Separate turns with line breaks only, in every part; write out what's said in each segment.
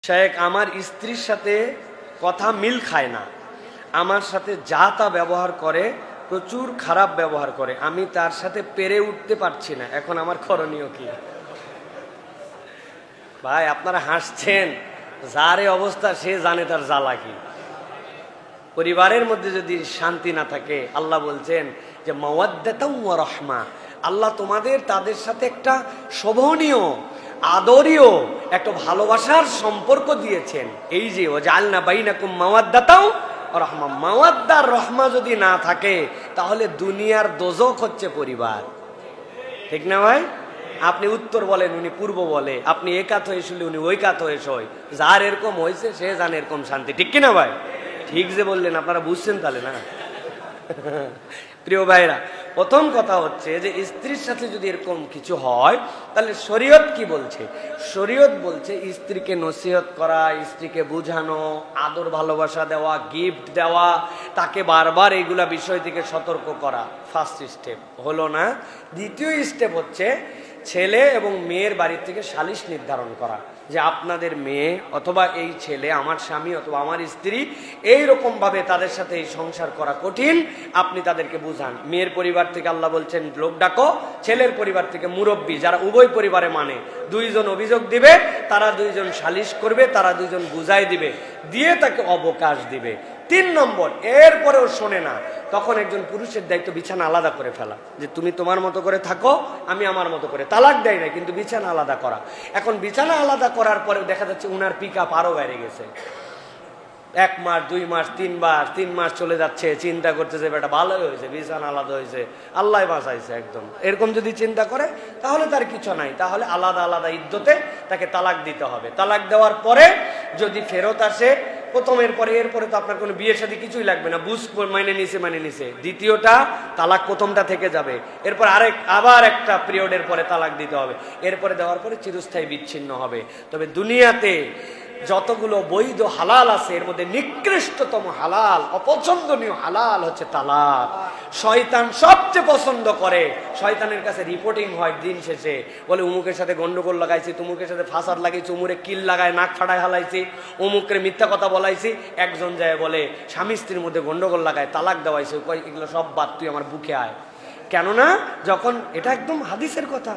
শেখ আমার স্ত্রীর সাথে কথা মিল খায় না, আমার সাথে যা তা ব্যবহার করে, প্রচুর খারাপ ব্যবহার করে, আমি তার সাথে পেরে উঠতে পারছি না, এখন আমার করণীয় কি? ভাই আপনারা হাসছেন, যার এই অবস্থা সে জানে তার জ্বালা কি। পরিবারের মধ্যে যদি শান্তি না থাকে, আল্লাহ বলছেন যে মাওয়াদ্দাতাও ওয়া রাহমা, আল্লাহ তোমাদের তাদের সাথে একটা শোভনীয় আদরীয় একটা ভালোবাসার সম্পর্ক দিয়েছেন। এই যে ওয়াজআলনা বাইনাকুম মাওয়াদ্দাতাও ওয়া রাহমা, মাওয়াদ্দা রহমা যদি না থাকে তাহলে দুনিয়ার দোজখ হচ্ছে পরিবার। ঠিক না ভাই? আপনি উত্তর বলেন, উনি পূর্ব বলে, আপনি এ কাত হয়ে শুনলে উনি ওই কাত হয়ে শোয়, যার এরকম হয়েছে সে জানে এরকম শান্তি। ঠিক কিনা ভাই? ঠিক যে বললেন, আপনারা বুঝছেন তাহলে না? প্রিয় ভাইরা, প্রথম কথা হচ্ছে যে স্ত্রীর সাথে যদি এরকম কিছু হয় তাহলে শরীয়ত কি বলছে? শরীয়ত বলছে স্ত্রীকে নসিহত করা, স্ত্রীকে বুঝানো, আদর ভালোবাসা দেওয়া, গিফট দেওয়া, তাকে বারবার এইগুলা বিষয় থেকে সতর্ক করা। ফার্স্ট স্টেপ হলো না। দ্বিতীয় স্টেপ হচ্ছে ছেলে এবং মেয়ের বাড়ির থেকে সালিশ নির্ধারণ করা যে আপনাদের মেয়ে অথবা এই ছেলে, আমার স্বামী অথবা আমার স্ত্রী, এইরকম ভাবে তাদের সাথে এই সংসার করা কঠিন, আপনি তাদেরকে বুঝান। মেয়ের পরিবার থেকে আল্লাহ বলছেন লোক ডাকো, ছেলের পরিবার থেকে মুরব্বী যারা উভয় পরিবারে মানে, দুইজন অভিযোগ দিবে, তারা দুইজন সালিশ করবে, তারা দুইজন বুঝাই দিবে, দিয়ে তাকে অবকাশ দিবে। 3 নম্বর, এরপরেও শোনে না, তখন একজন পুরুষের দায়িত্ব বিছানা আলাদা করে ফেলা, যে তুমি তোমার মতো করে থাকো, আমি আমার মতো করে। তালাক দেয় না, কিন্তু বিছানা আলাদা করা। এখন বিছানা আলাদা করার পরেও দেখা যাচ্ছে উনার পিক আপ আরো বেড়ে গেছে। 1 মাস 2 মাস 3 মাস চলে যাচ্ছে, চিন্তা করতেছে বেটা ভালোই হয়েছে, বিছানা আলাদা হয়েছে, আল্লাহ বাঁচাইছে একদম। এরকম যদি চিন্তা করে তাহলে তার কিছু নাই, তাহলে আলাদা আলাদা ইদ্যতে তাকে তালাক দিতে হবে। তালাক দেওয়ার পরে যদি ফেরত আসে, প্রথমের পরে এরপরে তো আপনার কোনো বিয়ের সাথে কিছুই লাগবে না, বুঝ মাইনে নিছে। দ্বিতীয়টা তালাক প্রথমটা থেকে যাবে, এরপর আবার একটা পিরিয়ডের পরে তালাক দিতে হবে, এরপরে দেওয়ার পরে চিরস্থায়ী বিচ্ছিন্ন হবে। তবে দুনিয়াতে যতগুলো বৈধ হালাল আছে এর মধ্যে নিকৃষ্টতম হালাল, অপছন্দনীয় হালাল হচ্ছে তালাক। শয়তান সবচেয়ে পছন্দ করে, শয়তানের কাছে রিপোর্টিং হয় দিন শেষে, বলে অমুকের সাথে গন্ডগোল লাগাইছি, তুমুকের সাথে ফাসাদ লাগাইছি, উমুরে কিল লাগায় নাক ফাটায় হালাইছি, অমুকের মিথ্যা কথা বলাইছি। একজন যায় বলে স্বামী স্ত্রীর মধ্যে গন্ডগোল লাগায় তালাক দেওয়াইছে, এগুলো সব বাদ, তুই আমার বুকে আয়। কেননা যখন এটা একদম হাদিসের কথা,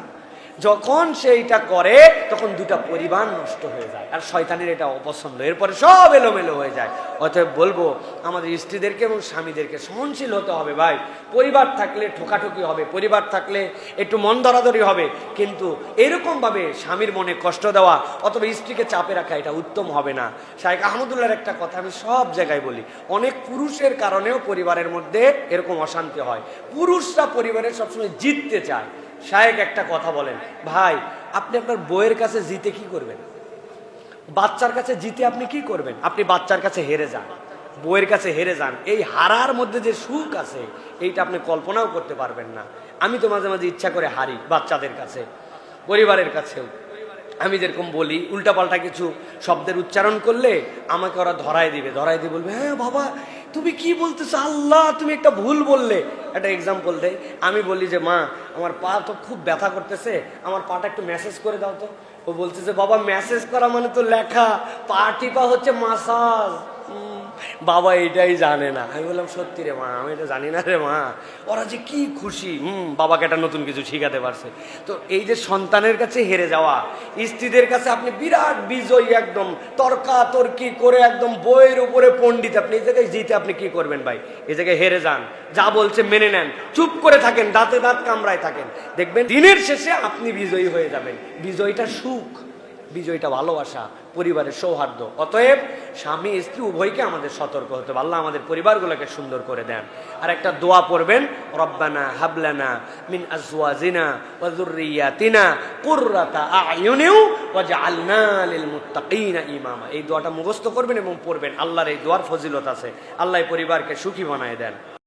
যখন সেইটা করে তখন 2টা পরিবার নষ্ট হয়ে যায়, আর শয়তানের এটা অপছন্দ, এরপরে সব এলোমেলো হয়ে যায়। অতএব বলবো আমাদের স্ত্রীদেরকে এবং স্বামীদেরকে সহনশীল হতে হবে। ভাই, পরিবার থাকলে ঠোকাঠুকি হবে, পরিবার থাকলে একটু মন দরাদরি হবে, কিন্তু এরকম ভাবে স্বামীর মনে কষ্ট দেওয়া অথবা স্ত্রীকে চাপে রাখা এটা উত্তম হবে না। শাইখ আহমদুল্লাহর একটা কথা আমি সব জায়গায় বলি, অনেক পুরুষের কারণেও পরিবারের মধ্যে এরকম অশান্তি হয়। পুরুষরা পরিবারের সবসময় জিততে চায়। শায়েখ একটা কথা বলেন, ভাই আপনি আপনার বউয়ের কাছে জিতে কি করবেন? বাচ্চার কাছে জিতে আপনি কি করবেন? আপনি বাচ্চার কাছে হেরে যান, বউয়ের কাছে হেরে যান, এই হারার মধ্যে যে সুখ আছে এইটা আপনি কল্পনাও করতে পারবেন না। আমি তো মাঝে মাঝে ইচ্ছা করে হারি বাচ্চাদের কাছে, পরিবারের কাছেও। আমি যেরকম বলি, উল্টাপাল্টা কিছু শব্দের উচ্চারণ করলে আমাকে ওরা ধরায় দিয়ে বলবে, হ্যাঁ বাবা তুমি কি বলতেছো, আল্লাহ তুমি একটা ভুল বললে। একটা এক্সাম্পল দেয়, আমি বলি যে মা আমার পা তো খুব ব্যথা করতেছে, আমার পাটা একটু ম্যাসেজ করে দাও তো। ও বলতেছে বাবা ম্যাসেজ করা মানে তো লেখা, পা টিপা হচ্ছে মাসাজ। বাবা এটাই জানে না। আমি বললাম সত্যি রে মা, আমি এটা জানি না রে মা। ওরা যে কি খুশি, বাবাকে একটা নতুন কিছু শিখাতে পারছে। তো এই যে সন্তানের কাছে হেরে যাওয়া, স্ত্রীদের কাছে আপনি বিরাট বিজয়ী, একদম তর্কাতর্কি করে একদম বইয়ের উপরে পণ্ডিত, আপনি এই জায়গায় জিতে আপনি কি করবেন ভাই? এই জায়গায় হেরে যান, যা বলছে মেনে নেন, চুপ করে থাকেন, দাঁতে দাঁত কামড়ায় থাকেন, দেখবেন দিনের শেষে আপনি বিজয়ী হয়ে যাবেন। বিজয়টা সুখ, বিজয়টা ভালোবাসা, পরিবারের সৌহার্দ্য। অতএব স্বামী স্ত্রী উভয়কে আমাদের সতর্ক হতে হবে। আল্লাহ আমাদের পরিবারগুলোকে সুন্দর করে দেন। আর একটা দোয়া পড়বেন, রব্বানা হাবলানা মিন আজওয়াজিনা ওয়া যুররিয়াতিনা কুররাতা আ'য়ুনিন ওয়াজআলনা লিল মুত্তাকিনা ইমামা। এই দোয়াটা মুখস্থ করবেন এবং পড়বেন। আল্লাহর এই দোয়ার ফজিলত আছে। আল্লাহ পরিবারকে সুখী বানায় দেন।